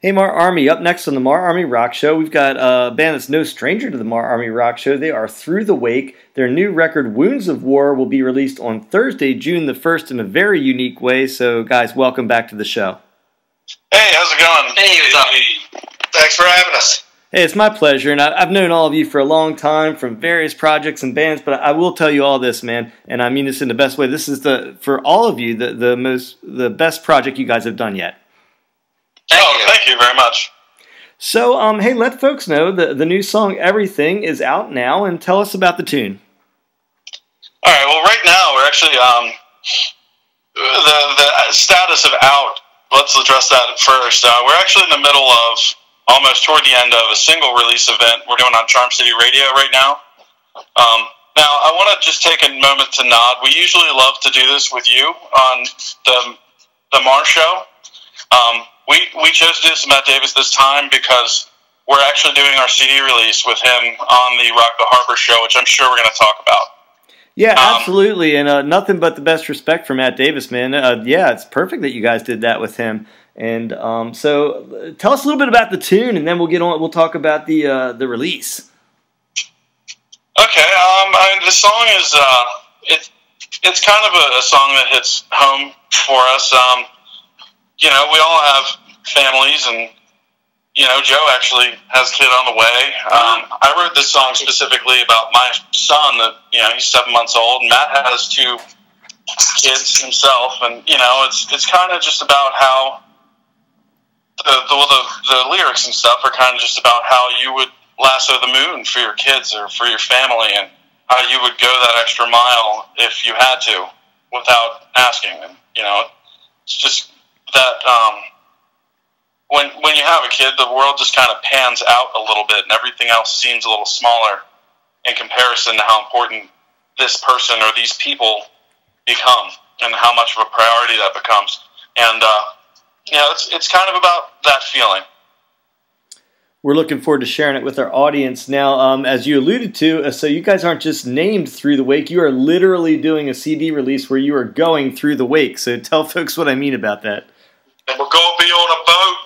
Hey, MARR Army, up next on the MARR Army Rock Show, we've got a band that's no stranger to the MARR Army Rock Show. They are Through the Wake. Their new record, Wounds of War, will be released on Thursday, June the 1st in a very unique way. So, guys, welcome back to the show. Hey, how's it going? Hey, what's up? Thanks for having us. Hey, it's my pleasure, and I've known all of you for a long time from various projects and bands, but I will tell you all this, man, and I mean this in the best way. This is, for all of you, the best project you guys have done yet. Thank you very much. So, hey, let folks know the new song "Everything" is out now, and tell us about the tune. All right. Well, right now we're actually the status of out. Let's address that first. We're actually in the middle of almost toward the end of a single release event we're doing on Charm City Radio right now. Now, I want to just take a moment to nod. We usually love to do this with you on the MARR show. We chose to do this with Matt Davis this time because we're actually doing our CD release with him on the Rock the Harbor show, which I'm sure we're going to talk about. Yeah, absolutely, and nothing but the best respect for Matt Davis, man. Yeah, it's perfect that you guys did that with him. And so, tell us a little bit about the tune, and then we'll get on. We'll talk about the release. Okay, the song is it's kind of a song that hits home for us. You know, we all have families, and you know, Joe actually has a kid on the way. I wrote this song specifically about my son. That he's 7 months old, and Matt has 2 kids himself, and it's kind of just about how the lyrics and stuff are kind of just about how you would lasso the moon for your kids or for your family, and how you would go that extra mile if you had to without asking. And it's just that when you have a kid, the world just kind of pans out a little bit, and everything else seems a little smaller in comparison to how important this person or these people become, and how much of a priority that becomes. And it's kind of about that feeling. We're looking forward to sharing it with our audience. Now, as you alluded to, so you guys aren't just named Through the Wake. You are literally doing a CD release where you are going through the wake. So tell folks what I mean about that. And we're going to be on a boat.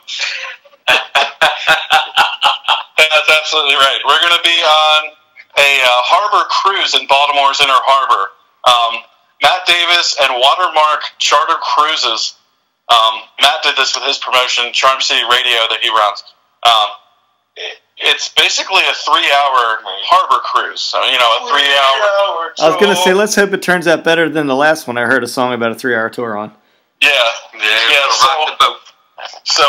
That's absolutely right. We're going to be on a harbor cruise in Baltimore's Inner Harbor. Matt Davis and Watermark Charter Cruises. Matt did this with his promotion, Charm City Radio, that he runs. It's basically a 3-hour harbor cruise. So, a 3-hour. I was going to say, let's hope it turns out better than the last one I heard a song about a 3-hour tour on. Yeah. So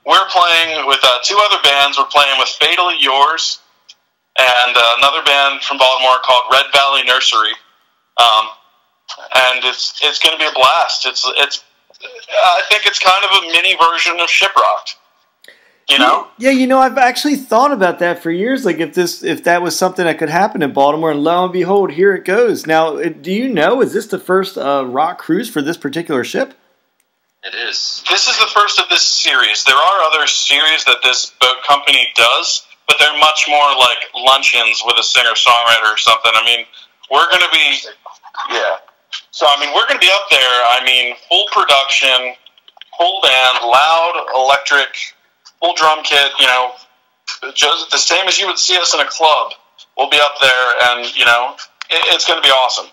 we're playing with 2 other bands. We're playing with Fatally Yours and another band from Baltimore called Red Valley Nursery. And it's going to be a blast. I think it's kind of a mini version of Shiprocked. Yeah, I've actually thought about that for years. Like if that was something that could happen in Baltimore, and lo and behold, here it goes. Now, do you know, is this the first rock cruise for this particular ship? It is. This is the first of this series. There are other series that this boat company does, but they're much more like luncheons with a singer-songwriter or something. I mean, we're going to be, So, we're going to be up there, full production, full band, loud, electric, full drum kit, just the same as you would see us in a club. We'll be up there, and, it's going to be awesome.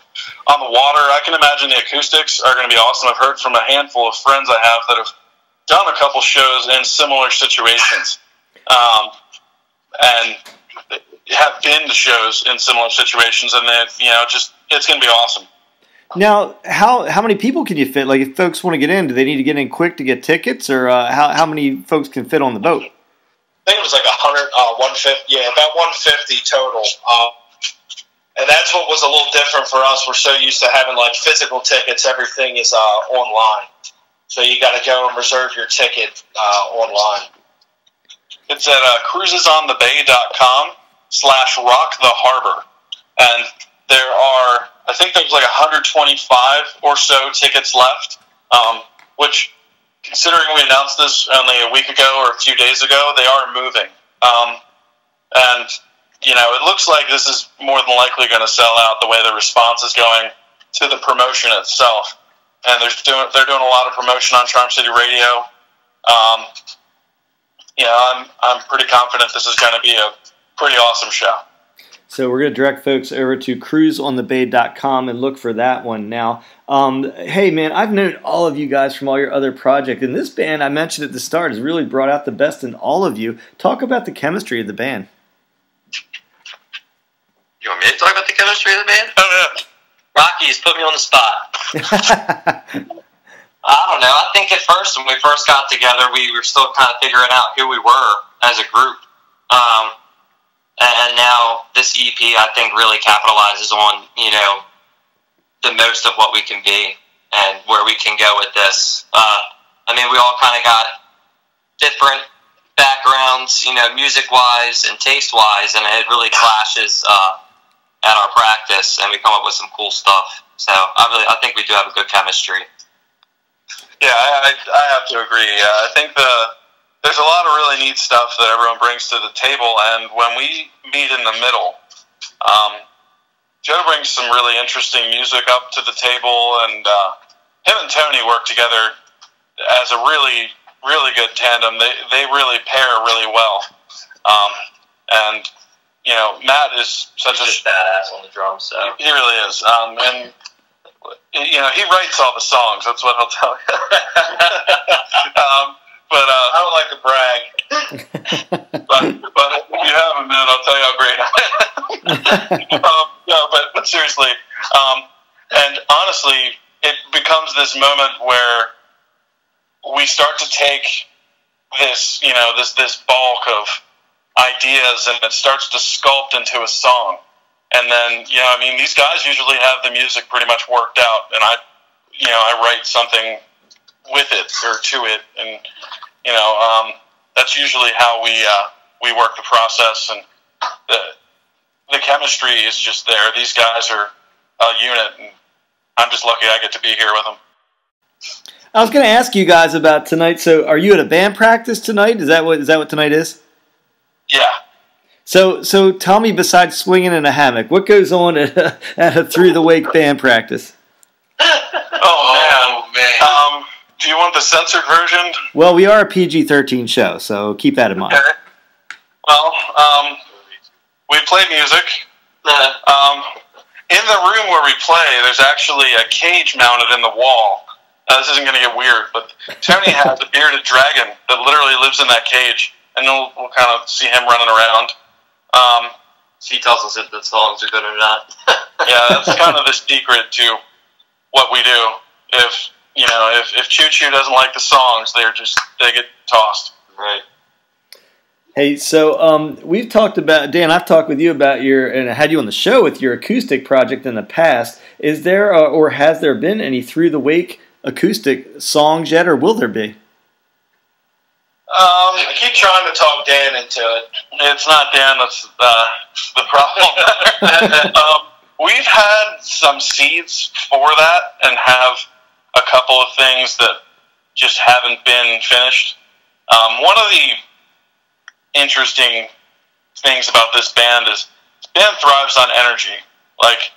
On the water, I can imagine the acoustics are going to be awesome. I've heard from a handful of friends I have that have done a couple shows in similar situations, and have been to shows in similar situations, and that, it's going to be awesome. Now, how many people can you fit? Like, if folks want to get in, do they need to get in quick to get tickets, or how many folks can fit on the boat? I think it was like 150. Yeah, about 150 total. And that's what was a little different for us. We're so used to having like physical tickets. Everything is online, so you got to go and reserve your ticket online. It's at cruisesonthebay.com/rocktheharbor, and there are, I think there's like 125 or so tickets left, which, considering we announced this only a week ago or a few days ago, they are moving. And, it looks like this is more than likely going to sell out the way the response is going to the promotion itself. And they're doing a lot of promotion on Charm City Radio. I'm pretty confident this is going to be a pretty awesome show. So we're going to direct folks over to cruiseonthebay.com and look for that one. Now, hey, man, I've known all of you guys from all your other projects, and this band I mentioned at the start has really brought out the best in all of you. Talk about the chemistry of the band. You want me to talk about the chemistry of the band? Oh, yeah. Rocky's put me on the spot. I don't know. I think at first, when we first got together, we were still kind of figuring out who we were as a group. And now this EP, I think, really capitalizes on, the most of what we can be and where we can go with this. I mean, we all kind of got different backgrounds, music-wise and taste-wise, and it really clashes at our practice, and we come up with some cool stuff. So I think we do have a good chemistry. Yeah, I have to agree. I think there's a lot of really neat stuff that everyone brings to the table, and when we meet in the middle, Joe brings some really interesting music up to the table, and him and Tony work together as a really, really good tandem. They really pair really well. And Matt is such a badass on the drums. So he really is. And he writes all the songs. That's what he'll tell you. But I don't like to brag. but if you have a minute, I'll tell you how great I am. No, but seriously, and honestly, it becomes this moment where we start to take this, this bulk of ideas, and it starts to sculpt into a song. And then, these guys usually have the music pretty much worked out, and I write something with it or to it, and that's usually how we work the process, and the chemistry is just there. These guys are a unit, and I'm just lucky I get to be here with them. I was going to ask you guys about tonight. So, are you at a band practice tonight? Is that what tonight is? Yeah. So tell me, besides swinging in a hammock, what goes on at a Through the Wake band practice? Oh man. Do you want the censored version? Well, we are a PG-13 show, so keep that in mind. Okay. Well, we play music. In the room where we play, there's actually a cage mounted in the wall. This isn't going to get weird, but Tony has a bearded dragon that literally lives in that cage, and we'll kind of see him running around. She tells us if the songs are good or not. Yeah, that's kind of the secret to what we do. If Choo Choo doesn't like the songs, they get tossed. Right. Hey, so we've talked about, Dan, I've talked with you about and I had you on the show with your acoustic project in the past. Is there or has there been any Through the Wake acoustic songs yet, or will there be? I keep trying to talk Dan into it. It's not Dan that's the problem. We've had some seeds for that and have a couple of things that just haven't been finished. One of the interesting things about this band is this band thrives on energy. Like,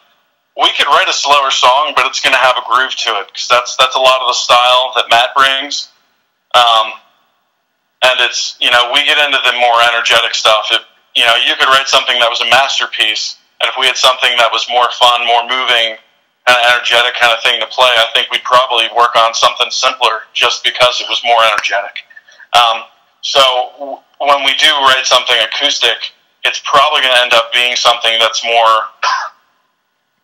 we could write a slower song, but it's going to have a groove to it, because that's a lot of the style that Matt brings. And it's, we get into the more energetic stuff. You could write something that was a masterpiece, and if we had something that was more fun, more moving, kind of energetic kind of thing to play, I think we'd probably work on something simpler just because it was more energetic. So when we do write something acoustic, it's probably going to end up being something that's more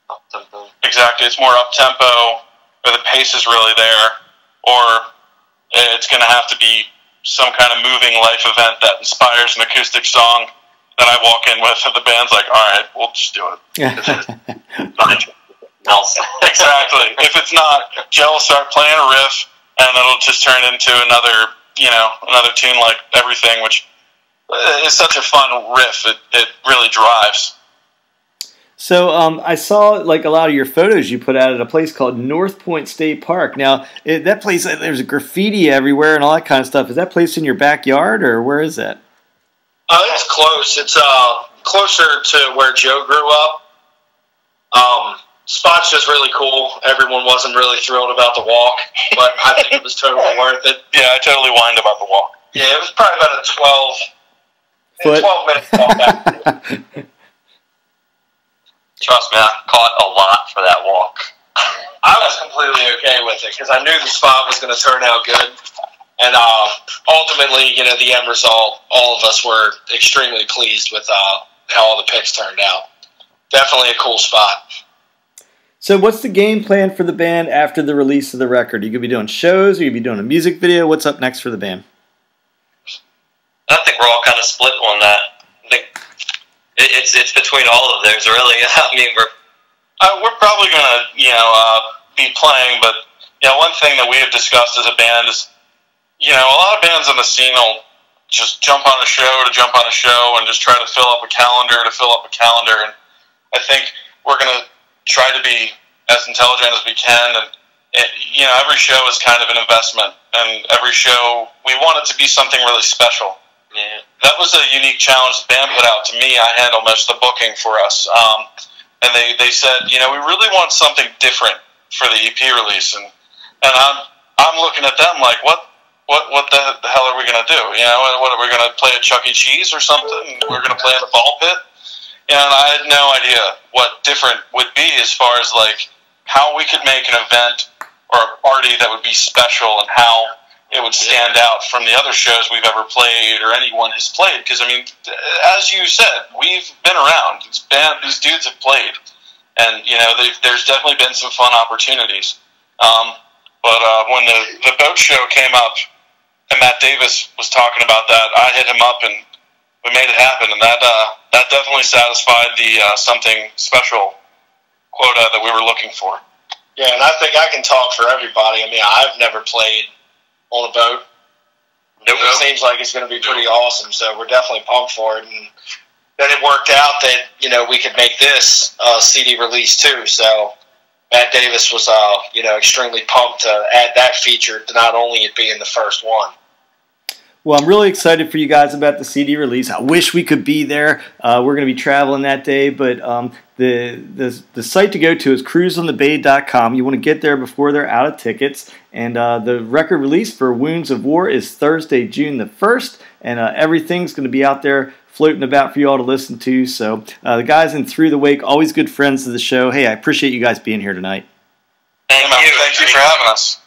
Up-tempo. Exactly, it's more up-tempo, where the pace is really there, or it's going to have to be some kind of moving life event that inspires an acoustic song that I walk in with, and the band's like, all right, we'll just do it. Nelson. Exactly. If it's not, Joe will start playing a riff, and it'll just turn into another tune like Everything, which is such a fun riff. It really drives. So I saw like a lot of your photos you put out at a place called North Point State Park. Now, that place, there's graffiti everywhere and all that kind of stuff. Is that place in your backyard, or where is that? It's close. It's closer to where Joe grew up. Spot's just really cool. Everyone wasn't really thrilled about the walk, but I think it was totally worth it. Yeah, I totally whined about the walk. Yeah, it was probably about a 12 minute walk back. Trust me, I caught a lot for that walk. I was completely okay with it because I knew the spot was going to turn out good. And ultimately, the end result, all of us were extremely pleased with how all the picks turned out. Definitely a cool spot. So what's the game plan for the band after the release of the record? Are you going to be doing shows? Are you going to be doing a music video? What's up next for the band? I think we're all kind of split on that. I think it's between all of those, really. I mean, we're probably going to, be playing, but, one thing that we have discussed as a band is, a lot of bands in the scene will just jump on a show to jump on a show and just try to fill up a calendar to fill up a calendar. And I think we're going to try to be as intelligent as we can. And, every show is kind of an investment. And every show, we want it to be something really special. yeah. That was a unique challenge the band put out to me. I handle most of the booking for us. And they said, we really want something different for the EP release. And I'm looking at them like, what the hell are we going to do? What are we going to play at Chuck E. Cheese or something? We're going to play in the ball pit? And I had no idea what different would be as far as like how we could make an event or a party that would be special and how it would stand out from the other shows we've ever played or anyone has played. Because, I mean, as you said, we've been around. These dudes have played. And, there's definitely been some fun opportunities. But when the boat show came up and Matt Davis was talking about that, I hit him up and we made it happen. And that definitely satisfied the something special quota that we were looking for. Yeah, and I think I can talk for everybody. I mean, I've never played on a boat. Nope. It seems like it's going to be pretty awesome, so we're definitely pumped for it. And then it worked out that, we could make this CD release too. So Matt Davis was, extremely pumped to add that feature to not only it being the first one. Well, I'm really excited for you guys about the CD release. I wish we could be there. We're going to be traveling that day, but the site to go to is cruiseonthebay.com. You want to get there before they're out of tickets. And the record release for Wounds of War is Thursday, June the 1st, and everything's going to be out there floating about for you all to listen to. So the guys in Through the Wake, always good friends of the show. Hey, I appreciate you guys being here tonight. Thank you. Thank you for having us.